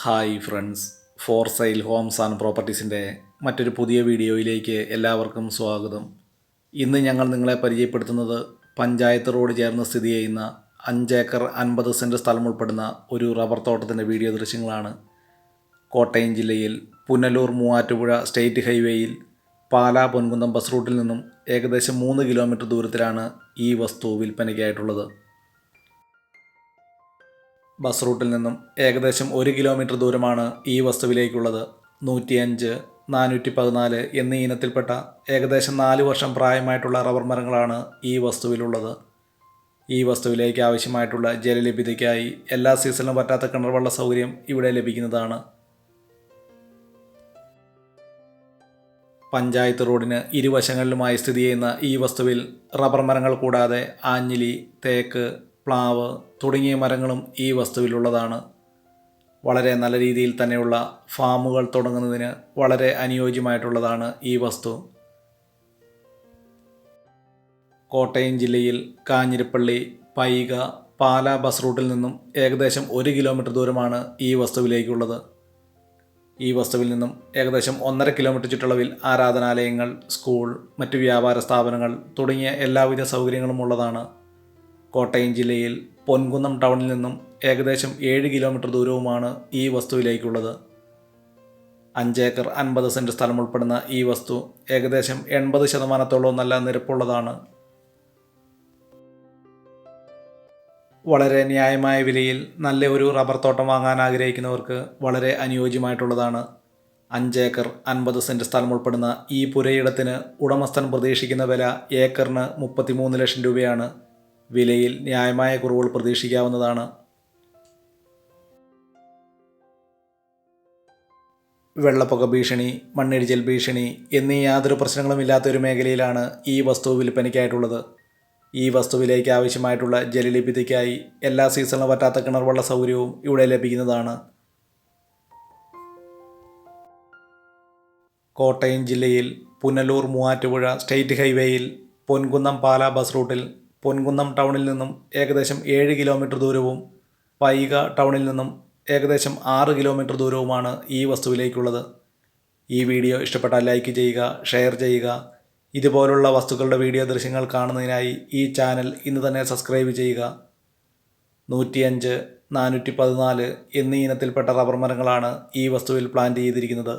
Hi friends, for sale homes and പ്രോപ്പർട്ടീസിൻ്റെ മറ്റൊരു പുതിയ വീഡിയോയിലേക്ക് എല്ലാവർക്കും സ്വാഗതം. ഇന്ന് ഞങ്ങൾ നിങ്ങളെ പരിചയപ്പെടുത്തുന്നത് പഞ്ചായത്ത് റോഡ് ചേർന്ന് സ്ഥിതി ചെയ്യുന്ന 5 ഏക്കർ 50 സെൻറ്റ് സ്ഥലം ഉൾപ്പെടുന്ന ഒരു റബ്ബർ തോട്ടത്തിൻ്റെ വീഡിയോ ദൃശ്യങ്ങളാണ്. കോട്ടയം ജില്ലയിൽ പുനലൂർ മൂവാറ്റുപുഴ സ്റ്റേറ്റ് ഹൈവേയിൽ പാലാ പൊൻകുന്നം ബസ് റൂട്ടിൽ നിന്നും ഏകദേശം 3 കിലോമീറ്റർ ദൂരത്തിലാണ് ഈ വസ്തു വിൽപ്പനയ്ക്കായിട്ടുള്ളത്. ബസ് റൂട്ടിൽ നിന്നും ഏകദേശം 1 കിലോമീറ്റർ ദൂരമാണ് ഈ വസ്തുവിലേക്കുള്ളത്. 105, 414 എന്നീ ഇനത്തിൽപ്പെട്ട ഏകദേശം 4 വർഷം പ്രായമായിട്ടുള്ള റബ്ബർ മരങ്ങളാണ് ഈ വസ്തുവിലുള്ളത്. ഈ വസ്തുവിലേക്ക് ആവശ്യമായിട്ടുള്ള ജലലഭ്യതയ്ക്കായി എല്ലാ സീസണിലും പറ്റാത്ത കിണർവെള്ള സൗകര്യം ഇവിടെ ലഭിക്കുന്നതാണ്. പഞ്ചായത്ത് റോഡിന് ഇരുവശങ്ങളിലുമായി സ്ഥിതി ചെയ്യുന്ന ഈ വസ്തുവിൽ റബ്ബർ മരങ്ങൾ കൂടാതെ ആഞ്ഞിലി, തേക്ക്, പ്ലാവ് തുടങ്ങിയ മരങ്ങളും ഈ വസ്തുവിലുള്ളതാണ്. വളരെ നല്ല രീതിയിൽ തന്നെയുള്ള ഫാമുകൾ തുടങ്ങുന്നതിന് വളരെ അനുയോജ്യമായിട്ടുള്ളതാണ് ഈ വസ്തു. കോട്ടയം ജില്ലയിൽ കാഞ്ഞിരപ്പള്ളി, പൈക, പാലാ ബസ് റൂട്ടിൽ നിന്നും ഏകദേശം 1 കിലോമീറ്റർ ദൂരമാണ് ഈ വസ്തുവിലേക്കുള്ളത്. ഈ വസ്തുവിൽ നിന്നും ഏകദേശം 1.5 കിലോമീറ്റർ ചുറ്റളവിൽ ആരാധനാലയങ്ങൾ, സ്കൂൾ, മറ്റു വ്യാപാര സ്ഥാപനങ്ങൾ തുടങ്ങിയ എല്ലാവിധ സൗകര്യങ്ങളും ഉള്ളതാണ്. കോട്ടയം ജില്ലയിൽ പൊൻകുന്നം ടൗണിൽ നിന്നും ഏകദേശം 7 കിലോമീറ്റർ ദൂരവുമാണ് ഈ വസ്തുവിലേക്കുള്ളത്. 5 ഏക്കർ 50 സെൻറ്റ് സ്ഥലം ഉൾപ്പെടുന്ന ഈ വസ്തു ഏകദേശം 80% നല്ല നിരപ്പുള്ളതാണ്. വളരെ ന്യായമായ വിലയിൽ നല്ല ഒരു റബ്ബർ തോട്ടം വാങ്ങാൻ ആഗ്രഹിക്കുന്നവർക്ക് വളരെ അനുയോജ്യമായിട്ടുള്ളതാണ്. 5 ഏക്കർ 50 സെൻറ്റ് സ്ഥലം ഉൾപ്പെടുന്ന ഈ പുരയിടത്തിന് ഉടമസ്ഥൻ പ്രതീക്ഷിക്കുന്ന വില ഏക്കറിന് 33 ലക്ഷം രൂപയാണ്. വിലയിൽ ന്യായമായ കുറവുകൾ പ്രതീക്ഷിക്കാവുന്നതാണ്. വെള്ളപ്പൊക്ക ഭീഷണി, മണ്ണിടിച്ചിൽ ഭീഷണി എന്നീ യാതൊരു പ്രശ്നങ്ങളുമില്ലാത്തൊരു മേഖലയിലാണ് ഈ വസ്തു വിൽപ്പനയ്ക്കായിട്ടുള്ളത്. ഈ വസ്തുവിലേക്ക് ആവശ്യമായിട്ടുള്ള ജലലഭ്യതയ്ക്കായി എല്ലാ സീസണിലും പറ്റാത്ത കിണർവെള്ള സൗകര്യവും ഇവിടെ ലഭിക്കുന്നതാണ്. കോട്ടയം ജില്ലയിൽ പുനലൂർ മൂവാറ്റുപുഴ സ്റ്റേറ്റ് ഹൈവേയിൽ പൊൻകുന്നം പാലാ ബസ് റൂട്ടിൽ പൊൻകുന്നം ടൗണിൽ നിന്നും ഏകദേശം 7 കിലോമീറ്റർ ദൂരവും പൈക ടൗണിൽ നിന്നും ഏകദേശം 6 കിലോമീറ്റർ ദൂരവുമാണ് ഈ വസ്തുവിലേക്കുള്ളത്. ഈ വീഡിയോ ഇഷ്ടപ്പെട്ടാൽ ലൈക്ക് ചെയ്യുക, ഷെയർ ചെയ്യുക. ഇതുപോലുള്ള വസ്തുക്കളുടെ വീഡിയോ ദൃശ്യങ്ങൾ കാണുന്നതിനായി ഈ ചാനൽ ഇന്ന് തന്നെ സബ്സ്ക്രൈബ് ചെയ്യുക. 105, 414 എന്നീ ഇനത്തിൽപ്പെട്ട റബ്ബർ മരങ്ങളാണ് ഈ വസ്തുവിൽ പ്ലാന്റ് ചെയ്തിരിക്കുന്നത്.